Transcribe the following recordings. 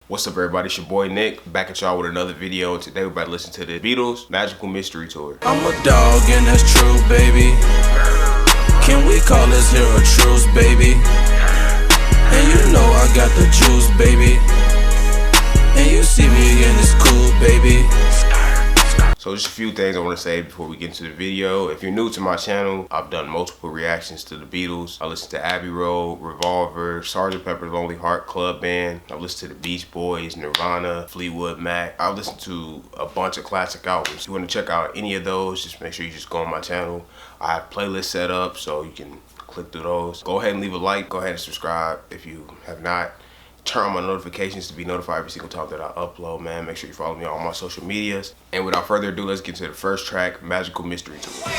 What's up, everybody? It's your boy Nick, back at y'all with another video, and today we're about to listen to the Beatles Magical Mystery Tour. I'm a dog and that's true, baby. Can we call this here a truce, baby? And you know I got the juice, baby. And you see me and it's cool, baby. So just a few things I want to say before we get into the video. If you're new to my channel, I've done multiple reactions to the Beatles. I listened to Abbey Road, Revolver, Sgt. Pepper's Lonely Heart Club Band. I've listened to the Beach Boys, Nirvana, Fleetwood Mac. I've listened to a bunch of classic albums. If you want to check out any of those, just make sure you just go on my channel. I have playlists set up so you can click through those. Go ahead and leave a like. Go ahead and subscribe if you have not. Turn on my notifications to be notified every single time that I upload, man. Make sure you follow me on all my social medias. And without further ado, let's get to the first track, Magical Mystery Tour.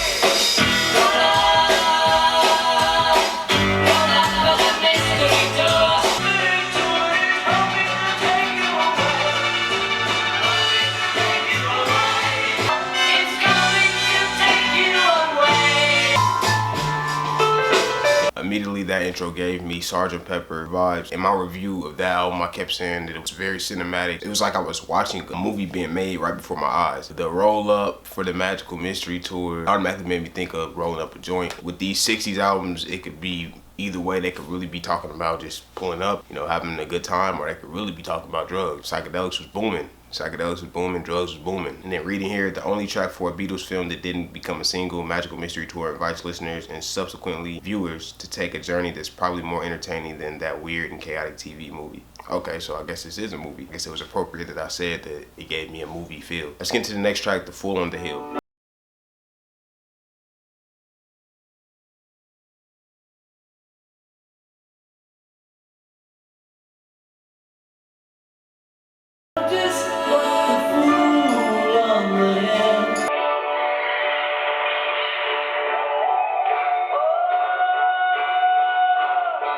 Immediately that intro gave me Sgt. Pepper vibes. In my review of that album, I kept saying that it was very cinematic. It was like I was watching a movie being made right before my eyes. The roll up for the Magical Mystery Tour automatically made me think of rolling up a joint. With these 60s albums, it could be either way. They could really be talking about just pulling up, you know, having a good time, or they could really be talking about drugs. Psychedelics was booming. Psychedelics was booming, drugs was booming. And then reading here, the only track for a Beatles film that didn't become a single, Magical Mystery Tour invites listeners and subsequently viewers to take a journey that's probably more entertaining than that weird and chaotic TV movie. Okay, so I guess this is a movie. I guess it was appropriate that I said that it gave me a movie feel. Let's get into the next track, The Fool on the Hill.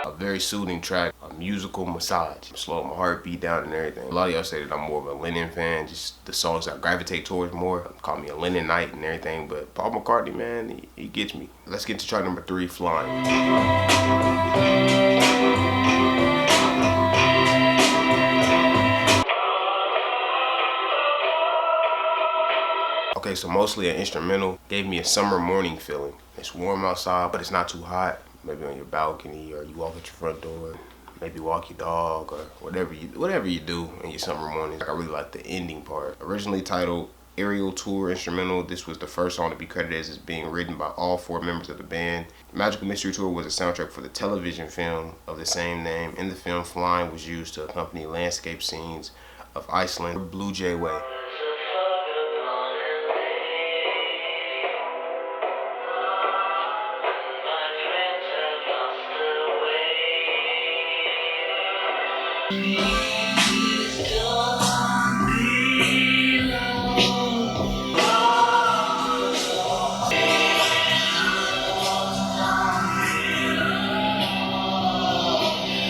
A very soothing track, a musical massage. Slow my heartbeat down and everything. A lot of y'all say that I'm more of a Lennon fan, just the songs I gravitate towards more. Call me a Lennon Knight and everything, but Paul McCartney, man, he gets me. Let's get to track number 3, Flying. Okay, so mostly an instrumental. Gave me a summer morning feeling. It's warm outside, but it's not too hot. Maybe on your balcony, or you walk at your front door, maybe walk your dog, or whatever you do in your summer mornings. I really like the ending part. Originally titled Aerial Tour Instrumental, this was the first song to be credited as being written by all 4 members of the band. Magical Mystery Tour was a soundtrack for the television film of the same name. In the film, flying was used to accompany landscape scenes of Iceland, Blue Jay Way.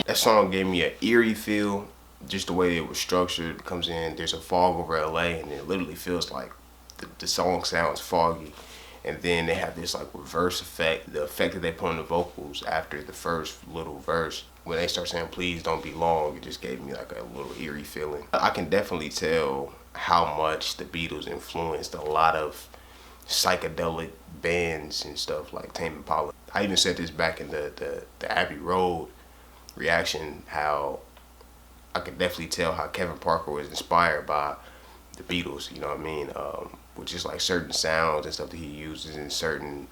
That song gave me an eerie feel, just the way it was structured. It comes in, there's a fog over LA, and it literally feels like the song sounds foggy. And then they have this like reverse effect, the effect that they put on the vocals after the first little verse. When they start saying, please don't be long, it just gave me like a little eerie feeling. I can definitely tell how much the Beatles influenced a lot of psychedelic bands and stuff like Tame Impala. I even said this back in the Abbey Road reaction, how I could definitely tell how Kevin Parker was inspired by the Beatles, you know what I mean? With just like certain sounds and stuff that he uses in certain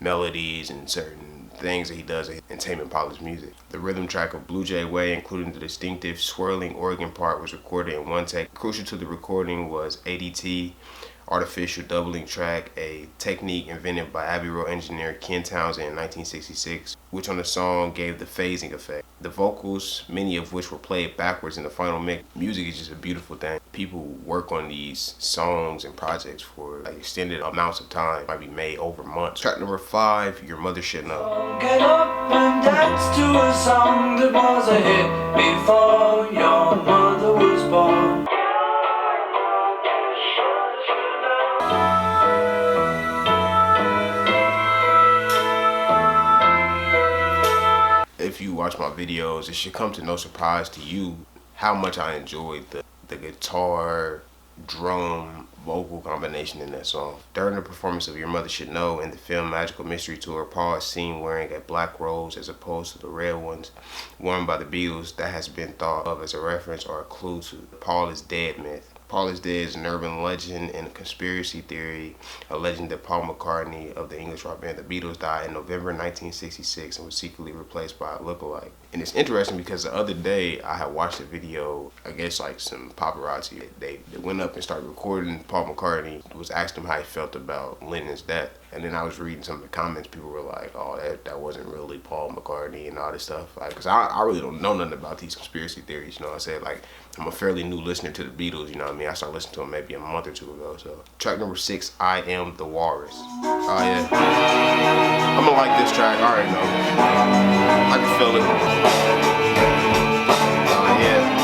melodies and certain things that he does in Tame Impala's music. The rhythm track of Blue Jay Way, including the distinctive swirling organ part, was recorded in one take. Crucial to the recording was ADT, artificial doubling track, a technique invented by Abbey Road engineer Ken Townsend in 1966, which on the song gave the phasing effect. The vocals, many of which were played backwards in the final mix. Music is just a beautiful thing. People work on these songs and projects for like extended amounts of time, might be made over months. Track number 5, Your Mother Should Know. Get up and dance to a song that was a hit before your mother was born. If you watch my videos, it should come to no surprise to you how much I enjoyed the guitar, drum, vocal combination in that song. During the performance of Your Mother Should Know in the film Magical Mystery Tour, Paul is seen wearing a black rose as opposed to the red ones worn by the Beatles. That has been thought of as a reference or a clue to the Paul is Dead myth. Paul is Dead is an urban legend and a conspiracy theory, a legend that Paul McCartney of the English rock band The Beatles died in November 1966 and was secretly replaced by a lookalike. And it's interesting because the other day I had watched a video, I guess like some paparazzi, they went up and started recording Paul McCartney, was asked him how he felt about Lennon's death. And then I was reading some of the comments, people were like, oh, that wasn't really Paul McCartney and all this stuff. Like, cause I really don't know nothing about these conspiracy theories, you know what I said? Like, I'm a fairly new listener to the Beatles, you know what I mean? I started listening to them maybe a month or two ago, so. Track number 6, I Am The Walrus. Oh yeah. I'm gonna like this track, I already know. I can feel it. Oh yeah.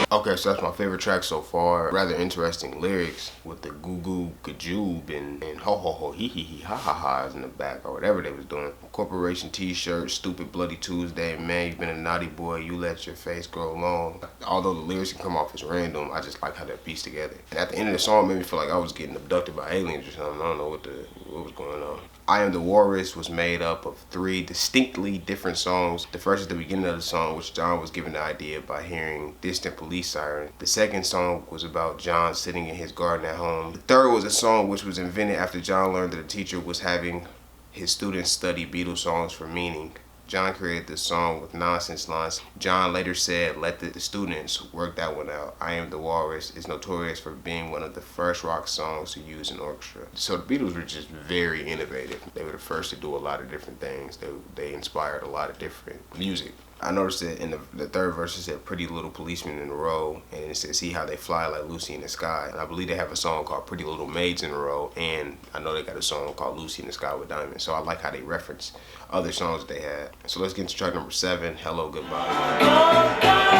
Okay, so that's my favorite track so far. Rather interesting lyrics with the goo goo gajoob and ho ho ho hee hee hee ha ha ha's in the back or whatever they was doing. Corporation t-shirt, stupid bloody Tuesday, man, you've been a naughty boy, you let your face grow long. Although the lyrics can come off as random, I just like how they're pieced together. And at the end of the song, it made me feel like I was getting abducted by aliens or something. I don't know what was going on. I Am The Walrus was made up of 3 distinctly different songs. The first is the beginning of the song, which John was given the idea by hearing distant police sirens. The second song was about John sitting in his garden at home. The third was a song which was invented after John learned that a teacher was having his students study Beatles songs for meaning. John created this song with nonsense lines. John later said, let the students work that one out. I Am The Walrus is notorious for being one of the first rock songs to use an orchestra. So the Beatles were just very innovative. They were the first to do a lot of different things. They inspired a lot of different music. I noticed that in the third verse it said pretty little policemen in a row, and it said see how they fly like Lucy in the sky. And I believe they have a song called Pretty Little Maids in a Row, and I know they got a song called Lucy in the Sky with Diamonds. So I like how they reference other songs they had. So let's get into track number 7, Hello Goodbye.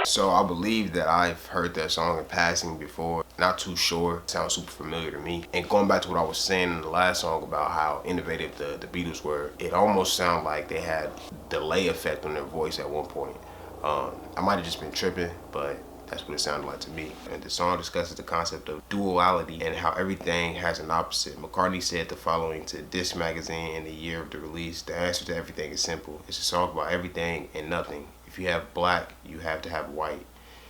So I believe that I've heard that song in passing before. Not too sure. It sounds super familiar to me. And going back to what I was saying in the last song about how innovative the Beatles were, it almost sounded like they had delay effect on their voice at one point. I might have just been tripping, but that's what it sounded like to me. And the song discusses the concept of duality and how everything has an opposite. McCartney said the following to Disc magazine in the year of the release: the answer to everything is simple. It's a song about everything and nothing. If you have black, you have to have white.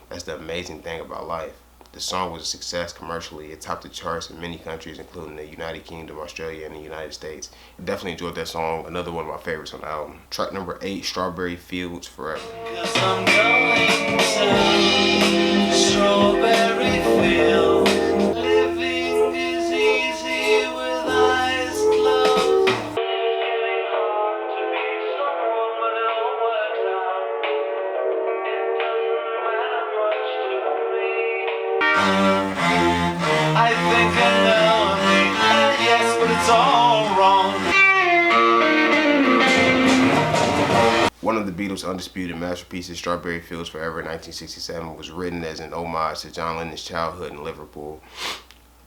That's the amazing thing about life. The song was a success commercially. It topped the charts in many countries, including the United Kingdom, Australia, and the United States. Definitely enjoyed that song. Another one of my favorites on the album. Track number 8, Strawberry Fields Forever. 'Cause I'm going to strawberry fields. Living is easy with eyes closed. It's getting hard to be someone when it all works out. It doesn't matter much to me. I think I know me, yes, but it's all wrong. One of the Beatles' undisputed masterpieces, Strawberry Fields Forever in 1967, was written as an homage to John Lennon's childhood in Liverpool.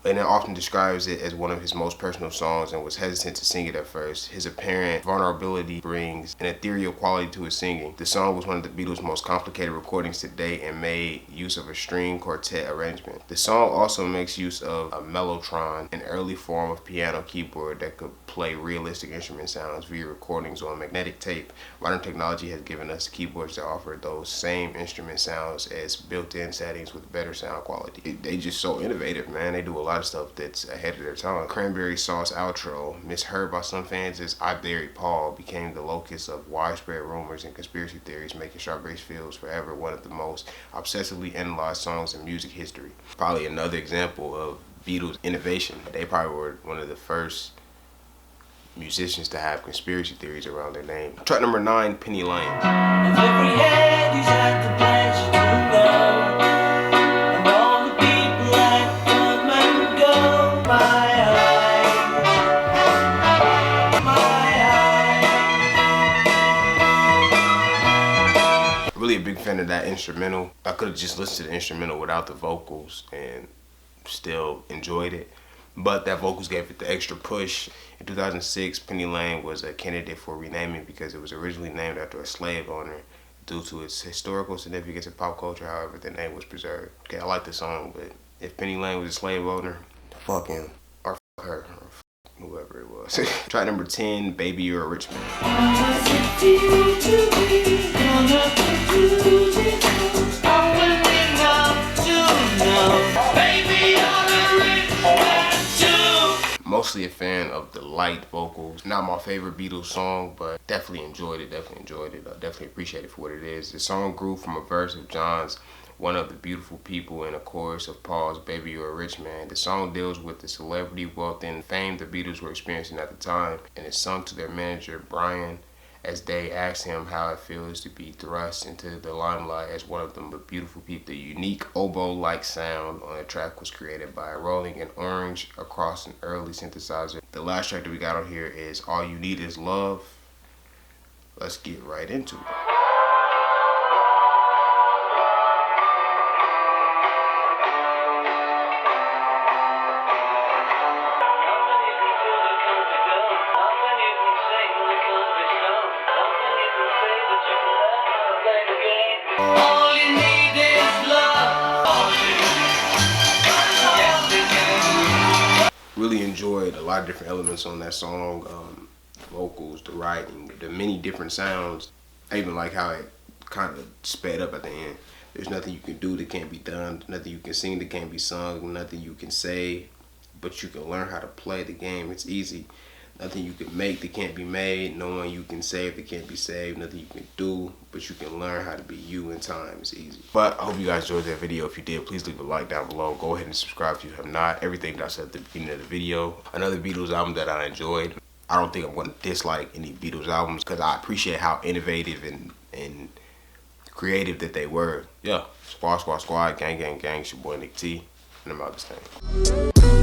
Lennon often describes it as one of his most personal songs and was hesitant to sing it at first. His apparent vulnerability brings an ethereal quality to his singing. The song was one of the Beatles' most complicated recordings to date and made use of a string quartet arrangement. The song also makes use of a mellotron, an early form of piano keyboard that could play realistic instrument sounds via recordings on magnetic tape. Modern technology has given us keyboards that offer those same instrument sounds as built-in settings with better sound quality. They just so innovative, man. They do a lot of stuff that's ahead of their time. Cranberry Sauce outro, misheard by some fans as I Buried Paul, became the locus of widespread rumors and conspiracy theories, making Strawberry Fields Forever one of the most obsessively analyzed songs in music history. Probably another example of Beatles innovation. They probably were one of the first musicians to have conspiracy theories around their name. Track number 9, Penny Lane. Of every head who's had the pleasure to know, and all the people that come and go. My eye. Really a big fan of that instrumental. I could have just listened to the instrumental without the vocals and still enjoyed it, but that vocals gave it the extra push. In 2006, Penny Lane was a candidate for renaming because it was originally named after a slave owner. Due to its historical significance in pop culture, however, the name was preserved. Okay, I like the song, but if Penny Lane was a slave owner, fuck him, or fuck her, or fuck whoever it was. Track number 10, Baby You're a Rich Man. Mostly a fan of the light vocals. Not my favorite Beatles song, but definitely enjoyed it. Definitely appreciate it for what it is. The song grew from a verse of John's One of the Beautiful People and a chorus of Paul's Baby You're a Rich Man. The song deals with the celebrity, wealth, and fame the Beatles were experiencing at the time, and is sung to their manager, Brian, as they ask him how it feels to be thrust into the limelight as one of the beautiful people. The unique oboe-like sound on the track was created by rolling an orange across an early synthesizer. The last track that we got on here is All You Need Is Love. Let's get right into it. All you need is love. Really enjoyed a lot of different elements on that song. Vocals, the writing, the many different sounds. I even like how it kind of sped up at the end. There's nothing you can do that can't be done. Nothing you can sing that can't be sung. Nothing you can say, but you can learn how to play the game. It's easy. Nothing you can make that can't be made. No one you can save that can't be saved. Nothing you can do, but you can learn how to be you in time. It's easy. But I hope you guys enjoyed that video. If you did, please leave a like down below. Go ahead and subscribe if you have not. Everything that I said at the beginning of the video. Another Beatles album that I enjoyed. I don't think I'm going to dislike any Beatles albums because I appreciate how innovative and creative that they were. Yeah. Squad, squad, squad. Gang, gang, gang. It's your boy Nick T. And I'm out this thing.